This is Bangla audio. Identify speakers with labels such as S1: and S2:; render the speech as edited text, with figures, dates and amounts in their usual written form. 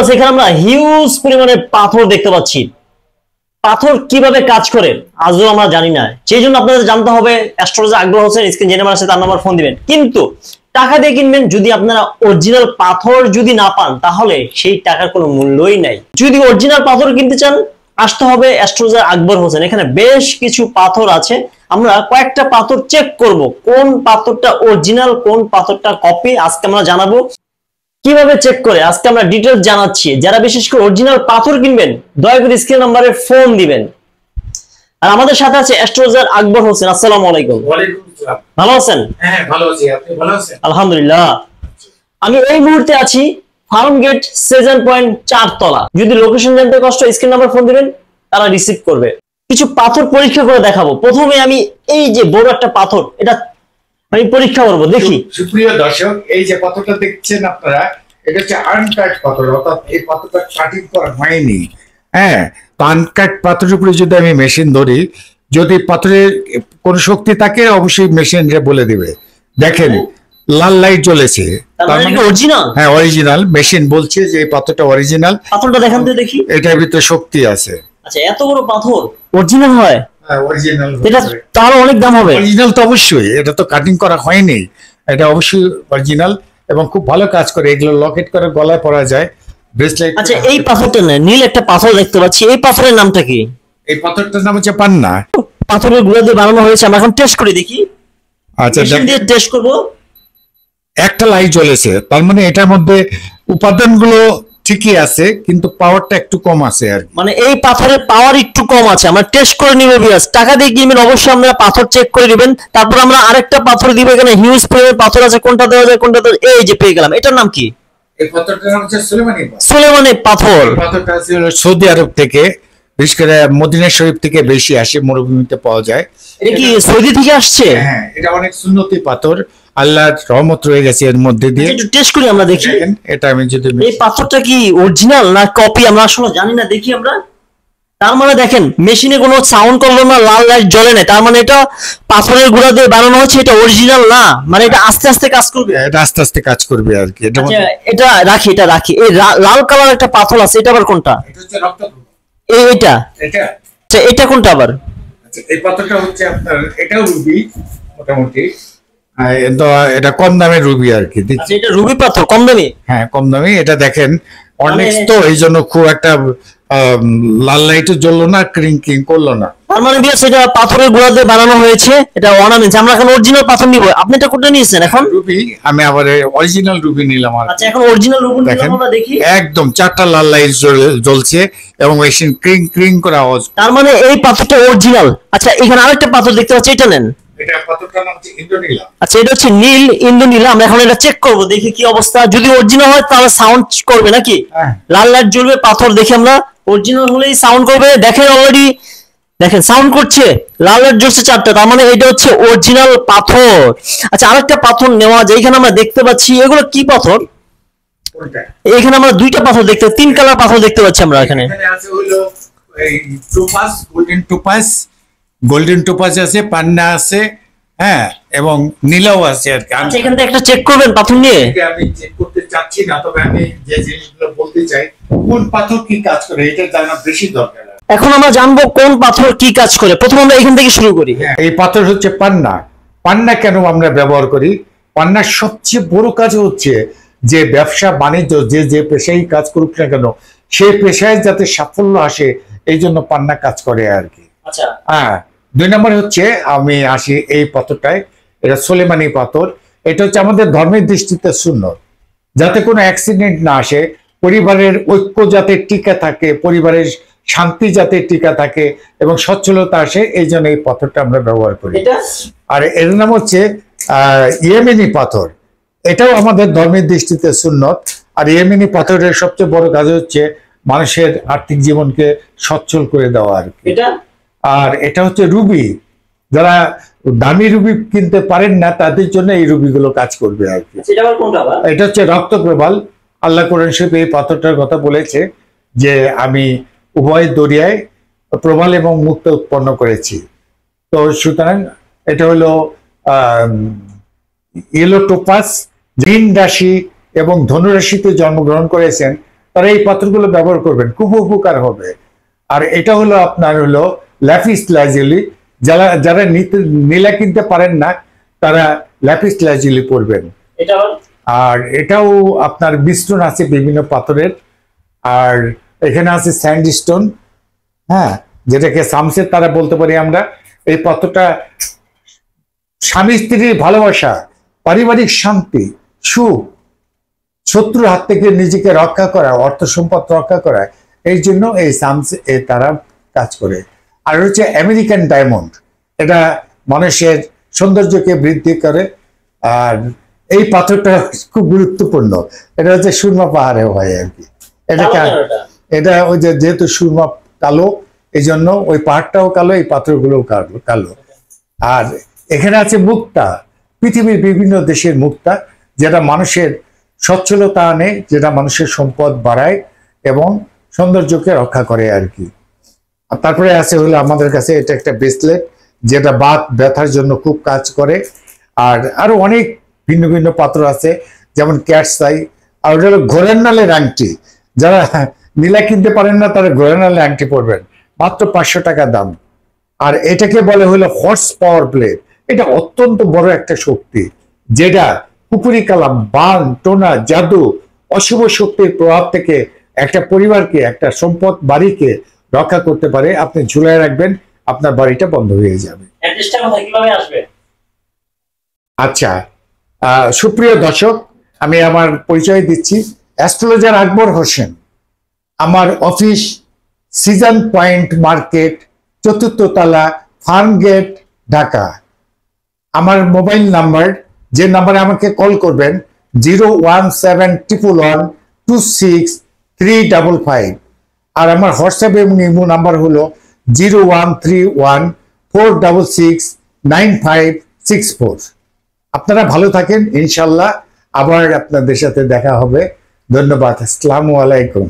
S1: ভিউয়ার্স, এখানে আমরা হিউজ পরিমাণে পাথর দেখতে পাচ্ছি। পাথর কিভাবে কাজ করে আজও আমরা জানি না, সেই জন্য আপনাদের জানতে হবে। অ্যাস্ট্রোলজার আকবর হোসেন, স্ক্রিন যে নাম্বার আছে তার নাম্বার ফোন দিবেন। কিন্তু টাকা দিয়ে কিনবেন, যদি আপনারা অরিজিনাল পাথর যদি না পান তাহলে সেই টাকার কোনো মূল্যই নাই। যদি অরিজিনাল পাথর কিনতে চান আসতে হবে অ্যাস্ট্রোলজার আকবর হোসেন। এখানে বেশ কিছু পাথর আছে, আমরা কয়েকটা পাথর চেক করব কোন পাথরটা অরিজিনাল কোন পাথরটা কপি, আজকে আমরা জানাবো। কিভাবে চেক করে আজকে আমরা ডিটেইলস জানাচ্ছি। যারা বিশেষ করে অরিজিনাল পাথর কিনবেন দয়া করে স্ক্রিন নম্বরে ফোন দিবেন। আর আমাদের সাথে আছে অ্যাস্ট্রোলজার আকবর হোসেন। আসসালামু আলাইকুম।
S2: ওয়ালাইকুম আসসালাম।
S1: ভালো আছেন?
S2: হ্যাঁ ভালো আছি, আপনি ভালো আছেন?
S1: আলহামদুলিল্লাহ। আমি এই মুহূর্তে আছি ফার্ম গেট সেজন পয়েন্ট 4 তলা। যদি লোকেশন জানতে কষ্ট স্ক্রিন নাম্বার ফোন দিবেন, তারা রিসিভ করবে। কিছু পাথর পরীক্ষা করে দেখাবো। প্রথমে আমি এই যে বড় একটা পাথর, এটা আমি পরীক্ষা করব, দেখি।
S2: সুপ্রিয় দর্শক, এই যে পাথরটা দেখছেন আপনারা, এটা হচ্ছে আনকাট পাথর, অর্থাৎ এই পাথরটা কাটিং করা হয়নি। হ্যাঁ, তো আনকাট পাথরের উপরে যদি আমি মেশিন ধরি, যদি পাথরের কোন শক্তি থাকে অবশ্যই মেশিনরে বলে দিবে। দেখেন লাল লাইট জ্বলেছে,
S1: তার মানে অরিজিনাল।
S2: হ্যাঁ অরিজিনাল, মেশিন বলছে যে এই পাথরটা অরিজিনাল।
S1: পাথরটা দেখান তো দেখি।
S2: এটার ভিতরে শক্তি আছে।
S1: আচ্ছা, এত বড় পাথর অরিজিনাল হয়?
S2: হ্যাঁ অরিজিনাল।
S1: এটা তার অনেক দাম হবে।
S2: অরিজিনাল তো অবশ্যই, এটা তো কাটিং করা হয়নি, এটা অবশ্যই অরিজিনাল এবং খুব ভালো কাজ করে। এগুলো লকেট করে গলায় পরা যায়, ব্রেসলেট।
S1: আচ্ছা, এই পাথরটা না, নীল একটা পাথর দেখতে পাচ্ছি, এই পাথরের নামটা কি?
S2: এই পাথরটার নাম হচ্ছে পান্না।
S1: পাথরের গুঁড়া দিয়ে বানানো হয়েছে, আমরা এখন টেস্ট করে দেখি।
S2: আচ্ছা,
S1: টেস্ট করব।
S2: একটা লাইট জ্বলেছে, তার মানে এটার মধ্যে উপাদানগুলো ঠিকই আছে, কিন্তু পাওয়ারটা একটু কম আছে আর কি।
S1: মানে এই পাথরের পাওয়ার একটু কম আছে। আমরা টেস্ট করে নিব ভিউয়ার্স। টাকা দিয়ে কিনবেন অবশ্যই আপনারা পাথর চেক করে নেবেন। তারপর আমরা আরেকটা পাথর দিব। এখানে হিউজ পরিমাণের পাথর আছে, কোনটা দেওয়া যায় কোনটা দেওয়া যায়, এই যে পেয়ে গেলাম। এটার নাম কি?
S2: এই পাথরটার নাম হচ্ছে সুলেমানি পাথর।
S1: সুলেমানি পাথর।
S2: এই পাথরটা আছে সৌদি আরব থেকে, বিশেষ করে মদিনা শরীফ থেকে বেশি আসে, মরুভূমিতে পাওয়া যায়।
S1: এটা কি সৌদি থেকে আসছে?
S2: হ্যাঁ, এটা অনেক সুন্নতি পাথর, আল্লাহর রহমত রয়ে গেছে এর মধ্যে দিয়ে।
S1: একটু টেস্ট করি আমরা, দেখি।
S2: এটা আমি যদি
S1: এই পাথরটা কি অরিজিনাল না কপি আমরা আসলে জানি না, দেখি আমরা। তার মানে দেখেন মেশিনে কোনো সাউন্ড করলো না, লাল লাইট জ্বলে না, তার মানে এটা পাথরের গুঁড়া দিয়ে বানানো হচ্ছে, এটা অরিজিনাল না। মানে এটা আস্তে আস্তে কাজ করবে।
S2: এটা আস্তে আস্তে কাজ করবে আর কি।
S1: এটা রাখি, এটা রাখি। এই লাল কালার একটা পাথর আছে, এটা আবার কোনটা?
S2: এটা হচ্ছে রক্তপ্রবাহ।
S1: এটা
S2: এটা
S1: আচ্ছা, এটা কোনটা আবার?
S2: আচ্ছা, এই পাথরটা হচ্ছে আপনার, এটাও রুবি মোটামুটি। তো এটা কম দামের রুবি আর কি।
S1: আচ্ছা, এটা রুবি পাথর কম দামি?
S2: হ্যাঁ কম দামি। এটা দেখেন অনেক, তো এই জন্য খুব একটা লাল লাইটও জ্বললো না, ক্রিং ক্রিং করলো না।
S1: তার মানে সেটা পাথরের গুঁড়া দিয়ে বানানো হয়েছে, এটা অর্নামেন্টস। আমরা এখন অরিজিনাল পাথর নিব। আপনি এটা কোনটা নিয়েছেন এখন?
S2: রুবি। আমি আবার অরিজিনাল রুবি নিলাম আর।
S1: আচ্ছা, এখন অরিজিনাল রুবি
S2: দেখেন
S1: আমরা দেখি।
S2: একদম 4টা লাল লাইট জ্বলছে এবং মেশিন ক্রিং ক্রিং করে আওয়াজ।
S1: তার মানে এই পাথরটা অরিজিনাল। আচ্ছা, এখানে আরেকটা পাথর দেখতে পাচ্ছি, এটা নেন।
S2: এটা পাথরটার নাম হচ্ছে ইন্দ্রনীলা।
S1: আচ্ছা, এটা হচ্ছে নীল ইন্দ্রনীলা। আমরা এখন এটা চেক করব, দেখি কি অবস্থা। যদি অরিজিনাল হয় তাহলে সাউন্ড করবে নাকি? লাল লাইট জ্বলবে, পাথর দেখি আমরা। অরিজিনাল হলেই সাউন্ড করবে। দেখেন অলরেডি, দেখেন সাউন্ড করছে, লাল লাইট জ্বলছে 4টা, তার মানে এটা হচ্ছে অরিজিনাল পাথর। আচ্ছা, আরেকটা পাথর নেওয়া যায়। এখানে আমরা দেখতে পাচ্ছি এগুলো কি পাথর? এখানে আমরা 2টা পাথর দেখতে, 3 কালার পাথর দেখতে পাচ্ছি আমরা এখানে।
S2: এখানে আছে হলো এই topaz, golden topaz, golden topaz আছে, পান্না আছে, হ্যাঁ, এবং নীলাও আছে আর কি।
S1: আচ্ছা, এখান থেকে একটা চেক করবেন পাথর নিয়ে?
S2: আমি চেক করতে চাচ্ছি না, তবে আমি যে জিনিসগুলো বলতে চাই, কোন পাথর কি কাজ করে এটা জানা বেশি দরকার।
S1: এখন আমরা জানবো কোন পাথর কি কাজ করে। প্রথমে আমরা এখান থেকে শুরু করি।
S2: এই পাথর হচ্ছে পান্না। পান্না কেন আমরা ব্যবহার করি? পান্নার সবচেয়ে বড় কাজ হচ্ছে যে ব্যবসা বাণিজ্য, যে যে পেশায় কাজ করুক না কেন, সেই পেশায় যাতে সাফল্য আসে, এই জন্য পান্না কাজ করে আর কি।
S1: আচ্ছা,
S2: হ্যাঁ। 2 নম্বর হচ্ছে আমি আসি এই পাথরটায়, এটা সুলেমানি পাথর। এটা হচ্ছে আমাদের ধর্মের দৃষ্টিতে সুন্নত, যাতে কোনো অ্যাক্সিডেন্ট না আসে, পরিবারের ঐক্য যাতে টিকে থাকে, পরিবারের শান্তি যাতে টিকা থাকে এবং সচ্ছলতা আসে, এই জন্য এই পাথরটা আমরা ব্যবহার করি। আর এর নাম হচ্ছে ইয়েমেনি পাথর। এটাও আমাদের ধর্মের দৃষ্টিতে সুন্নত। আর ইয়েমেনি পাথরের সবচেয়ে বড় কাজ হচ্ছে মানুষের আর্থিক জীবনকে সচ্ছল করে দেওয়া আর কি। আর এটা হচ্ছে রুবি। যারা দামি রুবি কিনতে পারেন না তাদের জন্য এই রুবিগুলো কাজ করবে আর কি। এটা হচ্ছে রক্তপ্রবাল। আল্লাহ কোরআন শরীফে এই পাথরটার কথা বলেছে যে আমি উভয় দরিয়ায় প্রবাল এবং মুক্ত উৎপন্ন করেছি। তো সুতরাং এটা হলো ইয়েলো টোপাস। মীন রাশি এবং ধনু রাশিতে জন্মগ্রহণ করেছেন তারা এই পাথরগুলো ব্যবহার করবেন, খুব উপকার হবে। আর এটা হলো আপনার হলো ল্যাপিস লাজুলি, যারা যারা নীলা কিনতে পারেন না তারা ল্যাপিস লাজুলি পরবেন।
S1: এটা
S2: আর এটাও আপনার মিশ্রণ আছে বিভিন্ন পাথরের। আর এখানে আছে স্যান্ডস্টোন, হ্যাঁ, যেটাকে সামসের তারা বলতে পারি আমরা। এই পাথরটা স্বামী স্ত্রীর ভালোবাসা, পারিবারিক শান্তি, সুখ, শত্রুর হাত থেকে নিজেকে রক্ষা করা, অর্থ সম্পদ রক্ষা করা, এই জন্য এই সামস তারা কাজ করে। আর হচ্ছে আমেরিকান ডায়মন্ড, এটা মানুষের সৌন্দর্যকে বৃদ্ধি করে। আর এই পাথরটা খুব গুরুত্বপূর্ণ, এটা হচ্ছে সুরমা পাহাড়ে হয় আর কি। এটাকে এটা ওই যে যেহেতু সুরমা কালো, এই জন্য ওই পাহাড়টাও কালো, এই পাথরগুলোও কালো। আর এখানে আছে মুক্তা, পৃথিবীর বিভিন্ন দেশের মুক্তা, যেটা মানুষের সচ্ছলতা আনে, যেটা মানুষের সম্পদ বাড়ায় এবং সৌন্দর্যকে রক্ষা করে আর কি। আর তারপরে আছে হলো আমাদের কাছে এটা একটা ব্রেসলেট, যেটা বাত ব্যথার জন্য খুব কাজ করে। আর আরো অনেক ভিন্ন ভিন্ন পাত্র আছে, যেমন ক্যাটসাই। আর ওটা হলো ঘোড়ার নালের আংটি, যারা নীলা কিনতে পারেন না তারা ঘোড়ার নালের আংটি পরবেন, মাত্র 500 টাকা দাম। আর এটাকে বলে হলো হর্স পাওয়ার প্লেট। এটা অত্যন্ত বড় একটা শক্তি, যেটা পুকুরি কালাম, বান, টোনা, জাদু, অশুভ শক্তির প্রভাব থেকে একটা পরিবারকে, একটা সম্পদ বাড়িকে রক্ষা করতে পারে। আপনি ঝুলায় রাখবেন, আপনার বাড়িটা বন্ধ হয়ে যাবে। আচ্ছা, সুপ্রিয় দর্শক, আমি আমার পরিচয় দিচ্ছি। অ্যাস্ট্রোলজার আকবর হোসেন। আমার office season point market, 4th তলা, ফার্মগেট, ঢাকা। আমার মোবাইল নাম্বার, যে নাম্বারে আমাকে কল করবেন, 01711263555। আর আমার হোয়াটসঅ্যাপ এবং ইমো নাম্বার হলো 01314669564। আপনারা ভালো থাকেন, ইনশাল্লাহ আবার আপনাদের সাথে দেখা হবে। ধন্যবাদ, আসসালামু আলাইকুম।